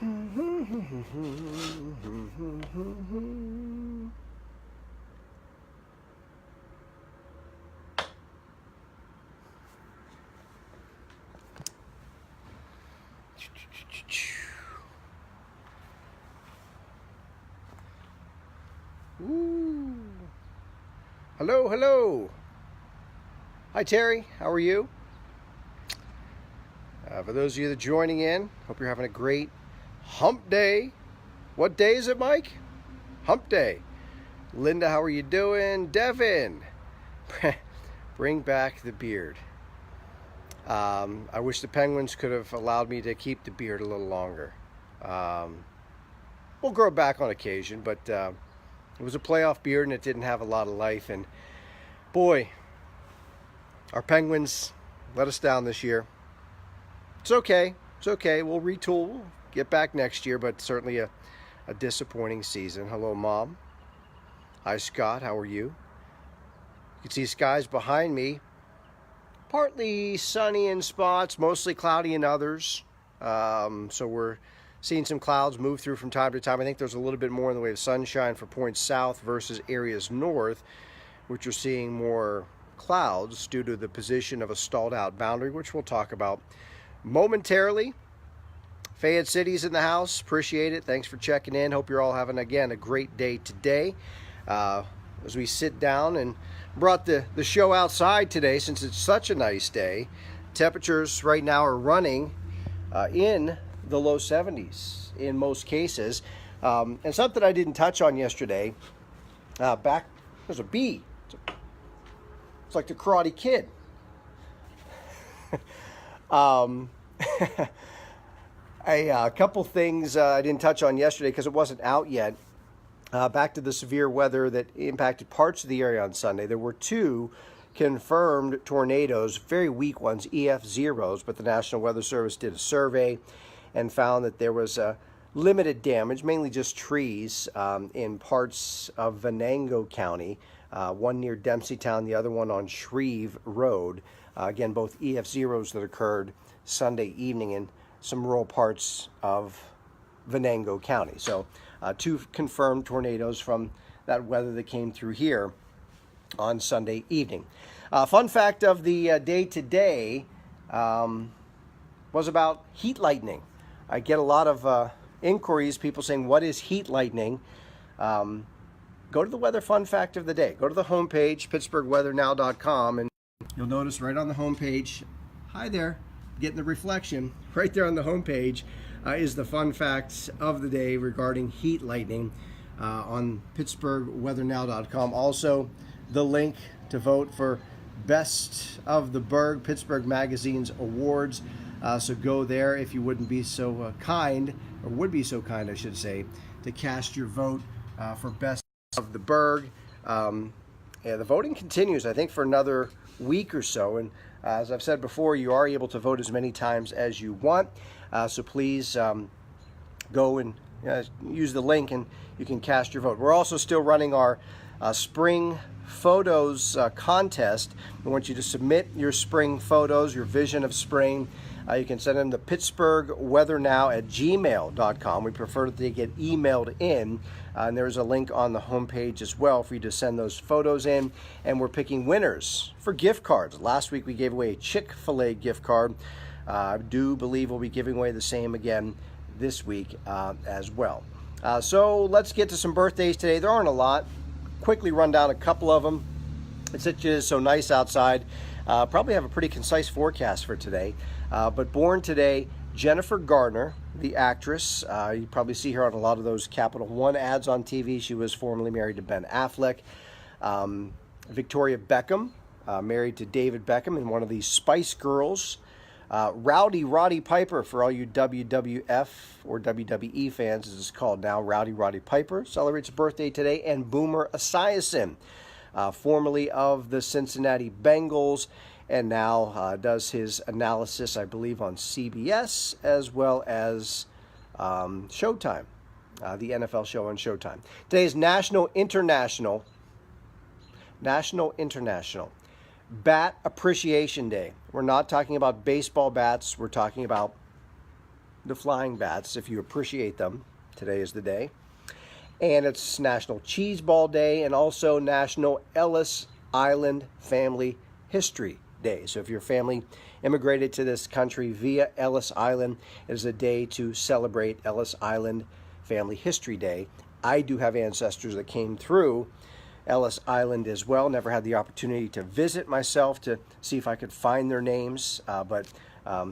Ooh. Hello, hello. Hi, Terry. How are you? For those of you that are joining in, hope you're having a great hump day. What day is it, Mike? Hump day. Linda, how are you doing? Devin, bring back the beard. I wish the Penguins could have allowed me to keep the beard a little longer. We'll grow back on occasion, but it was a playoff beard and it didn't have a lot of life. And boy, our Penguins let us down this year. It's okay. It's okay. We'll retool. We'll get back next year, but certainly a disappointing season. Hello, Mom. Hi, Scott. How are you? You can see skies behind me. Partly sunny in spots, mostly cloudy in others. So we're seeing some clouds move through from time to time. I think there's a little bit more in the way of sunshine for points south versus areas north, which are seeing more clouds due to the position of a stalled out boundary, which we'll talk about momentarily. Fayette City's in the house. Appreciate it. Thanks for checking in. Hope you're all having, again, a great day today. As we sit down and brought the show outside today since it's such a nice day. Temperatures right now are running in the low 70s in most cases. And something I didn't touch on yesterday, there's a bee. It's like the Karate Kid. A couple things I didn't touch on yesterday because it wasn't out yet. Back to the severe weather that impacted parts of the area on Sunday. There were 2 confirmed tornadoes, very weak ones, EF0s, but the National Weather Service did a survey and found that there was limited damage, mainly just trees in parts of Venango County, one near Dempseytown, the other one on Shreve Road. Again, both EF0s that occurred Sunday evening in some rural parts of Venango County. So 2 confirmed tornadoes from that weather that came through here on Sunday evening. Fun fact of the day today was about heat lightning. I get a lot of inquiries, people saying, what is heat lightning? Go to the weather fun fact of the day. Go to the homepage, pittsburghweathernow.com, and you'll notice right on the homepage, hi there, getting the reflection, right there on the homepage is the fun facts of the day regarding heat lightning on pittsburghweathernow.com. Also, the link to vote for Best of the Berg, Pittsburgh Magazine's awards. So go there if you wouldn't be so kind, or would be so kind, I should say, to cast your vote for Best of the Berg. The voting continues, I think, for another week or so. And as I've said before, you are able to vote as many times as you want. So please go and use the link and you can cast your vote. We're also still running our spring photos contest. We want you to submit your spring photos, your vision of spring. You can send them to pittsburghweathernow@gmail.com. We prefer that they get emailed in. And there's a link on the homepage as well for you to send those photos in. And we're picking winners for gift cards. Last week we gave away a Chick-fil-A gift card. I do believe we'll be giving away the same again this week as well. So let's get to some birthdays today. There aren't a lot. Quickly run down a couple of them. It's just so nice outside. Probably have a pretty concise forecast for today. But born today, Jennifer Garner, the actress. You probably see her on a lot of those Capital One ads on TV. She was formerly married to Ben Affleck. Victoria Beckham, married to David Beckham and one of the Spice Girls. Rowdy Roddy Piper, for all you WWF or WWE fans, as it's called now. Rowdy Roddy Piper celebrates a birthday today. And Boomer Esiason, formerly of the Cincinnati Bengals, and now does his analysis, I believe, on CBS as well as Showtime, the NFL show on Showtime. Today is National International Bat Appreciation Day. We're not talking about baseball bats. We're talking about the flying bats if you appreciate them. Today is the day. And it's National Cheese Ball Day and also National Ellis Island Family History Day. So if your family immigrated to this country via Ellis Island, it is a day to celebrate Ellis Island Family History Day. I do have ancestors that came through Ellis Island as well. Never had the opportunity to visit myself to see if I could find their names, but I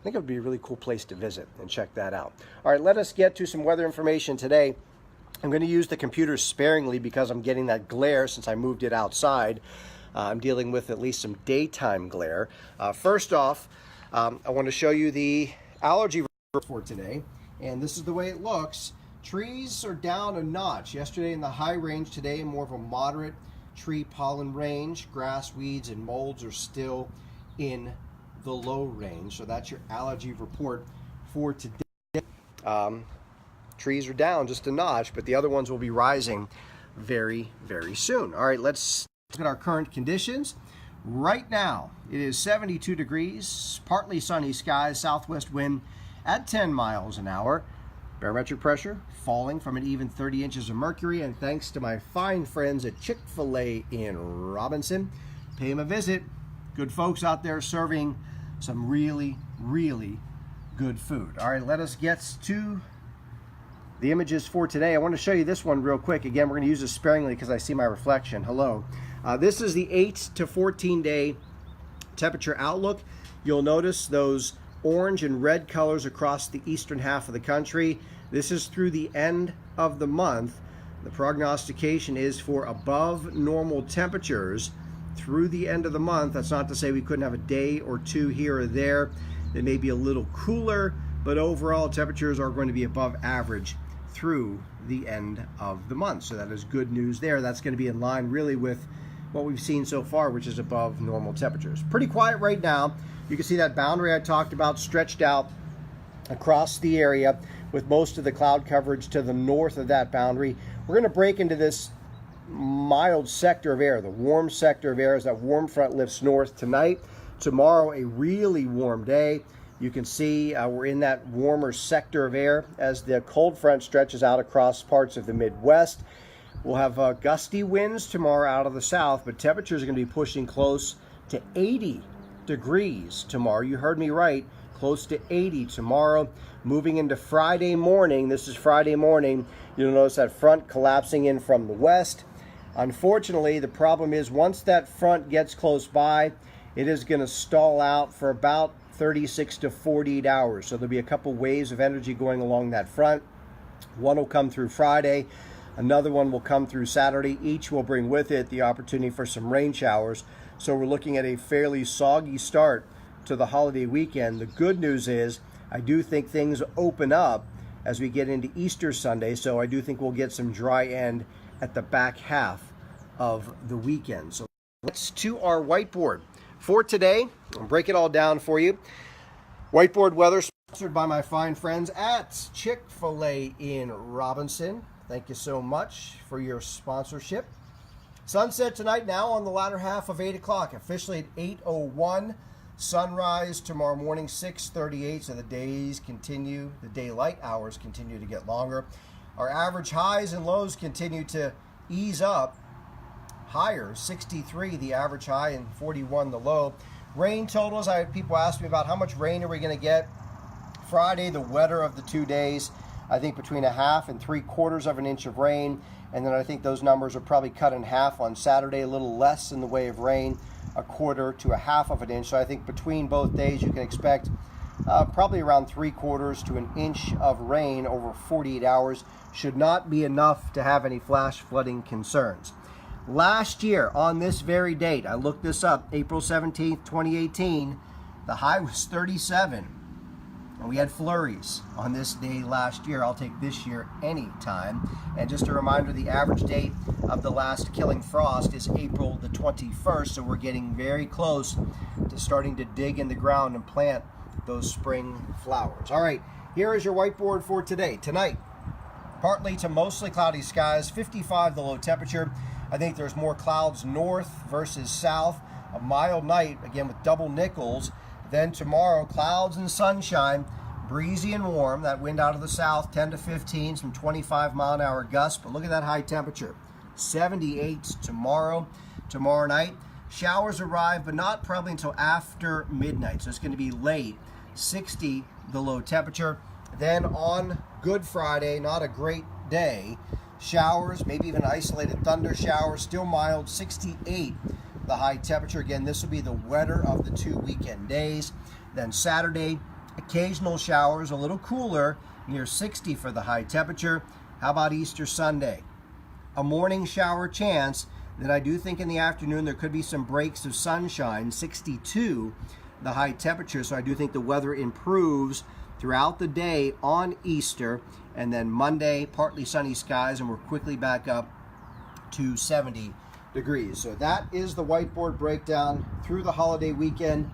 think it would be a really cool place to visit and check that out. All right, let us get to some weather information today. I'm going to use the computer sparingly because I'm getting that glare since I moved it outside. I'm dealing with at least some daytime glare. First off, I want to show you the allergy report for today, and this is the way it looks. Trees are down a notch. Yesterday in the high range, today more of a moderate tree pollen range. Grass, weeds, and molds are still in the low range. So that's your allergy report for today. Trees are down just a notch, but the other ones will be rising very, very soon. All right, let's look at our current conditions. Right now, it is 72 degrees, partly sunny skies, southwest wind at 10 miles an hour. Barometric pressure falling from an even 30 inches of mercury, and thanks to my fine friends at Chick-fil-A in Robinson, pay them a visit. Good folks out there serving some really, really good food. All right, let us get to the images for today. I want to show you this one real quick. Again, we're going to use this sparingly because I see my reflection. Hello. This is the 8 to 14 day temperature outlook. You'll notice those orange and red colors across the eastern half of the country. This is through the end of the month. The prognostication is for above normal temperatures through the end of the month. That's not to say we couldn't have a day or two here or there that may be a little cooler, but overall temperatures are going to be above average through the end of the month. So that is good news there. That's going to be in line really with what we've seen so far, which is above normal temperatures. Pretty quiet right now. You can see that boundary I talked about stretched out across the area with most of the cloud coverage to the north of that boundary. We're going to break into this mild sector of air, the warm sector of air, as that warm front lifts north tonight. Tomorrow, a really warm day. You can see we're in that warmer sector of air as the cold front stretches out across parts of the Midwest. We'll have gusty winds tomorrow out of the south, but temperatures are going to be pushing close to 80 degrees tomorrow. You heard me right, close to 80 tomorrow. Moving into Friday morning, this is Friday morning, you'll notice that front collapsing in from the west. Unfortunately, the problem is once that front gets close by, it is going to stall out for about 36 to 48 hours. So there'll be a couple waves of energy going along that front. One will come through Friday. Another one will come through Saturday. Each will bring with it the opportunity for some rain showers. So we're looking at a fairly soggy start to the holiday weekend. The good news is I do think things open up as we get into Easter Sunday. So I do think we'll get some dry end at the back half of the weekend. So let's to our whiteboard for today. I'll break it all down for you. WhiteBoard Weather sponsored by my fine friends at Chick-fil-A in Robinson. Thank you so much for your sponsorship. Sunset tonight now on the latter half of 8 o'clock, officially at 8:01. Sunrise tomorrow morning, 6:38. So the days continue, the daylight hours continue to get longer. Our average highs and lows continue to ease up. Higher, 63 the average high and 41 the low. Rain totals, I had people ask me about how much rain are we going to get. Friday, the wetter of the 2 days. I think between 1/2 and 3/4 of an inch of rain. And then I think those numbers are probably cut in half on Saturday, a little less in the way of rain, 1/4 to 1/2 of an inch. So I think between both days you can expect probably around 3/4 to an inch of rain over 48 hours. Should not be enough to have any flash flooding concerns. Last year on this very date, I looked this up, April 17th, 2018, the high was 37. And we had flurries on this day last year. I'll take this year anytime. And just a reminder, the average date of the last killing frost is April the 21st. So we're getting very close to starting to dig in the ground and plant those spring flowers. All right, here is your whiteboard for today. Tonight, partly to mostly cloudy skies, 55 the low temperature. I think there's more clouds north versus south. A mild night, again with double nickels. Then tomorrow, clouds and sunshine breezy and warm. That wind out of the south, 10 to 15, some 25-mile-an-hour gusts. But look at that high temperature, 78 tomorrow. Tomorrow night, showers arrive, but not probably until after midnight. So it's going to be late, 60 the low temperature. Then on Good Friday, not a great day, showers, maybe even isolated thunder showers, still mild, 68 the high temperature. Again, this will be the wetter of the 2 weekend days. Then Saturday, occasional showers, a little cooler, near 60 for the high temperature. How about Easter Sunday? A morning shower chance. Then I do think in the afternoon there could be some breaks of sunshine, 62 the high temperature. So I do think the weather improves throughout the day on Easter. And then Monday, partly sunny skies, and we're quickly back up to 70 degrees. So that is the whiteboard breakdown through the holiday weekend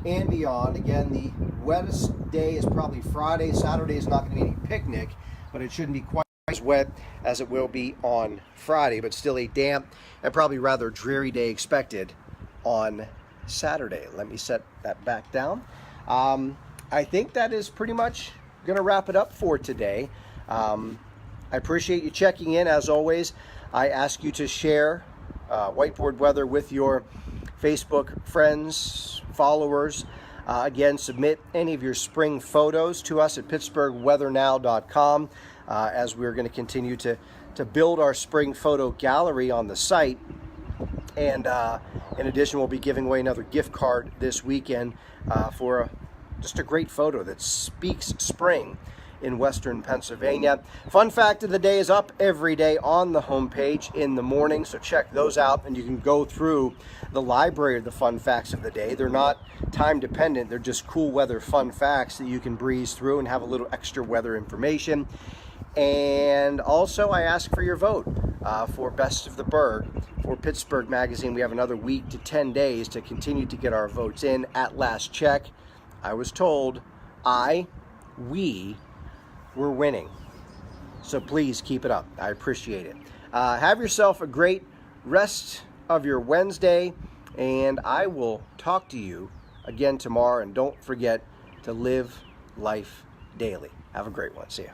and beyond. Again, the wettest day is probably Friday. Saturday is not going to be any picnic, but it shouldn't be quite as wet as it will be on Friday, but still a damp and probably rather dreary day expected on Saturday. Let me set that back down. I think that is pretty much going to wrap it up for today. I appreciate you checking in. As always, I ask you to share Whiteboard Weather with your Facebook friends, followers. Again, submit any of your spring photos to us at pittsburghweathernow.com as we're going to continue to build our spring photo gallery on the site. And in addition, we'll be giving away another gift card this weekend for just a great photo that speaks spring in Western Pennsylvania. Fun fact of the day is up every day on the homepage in the morning, so check those out, and you can go through the library of the fun facts of the day. They're not time dependent, they're just cool weather fun facts that you can breeze through and have a little extra weather information. And also I ask for your vote for Best of the Berg for Pittsburgh Magazine. We have another week to 10 days to continue to get our votes in. At last check, I was told we were winning. So please keep it up. I appreciate it. Have yourself a great rest of your Wednesday, and I will talk to you again tomorrow. And don't forget to live life daily. Have a great one. See ya.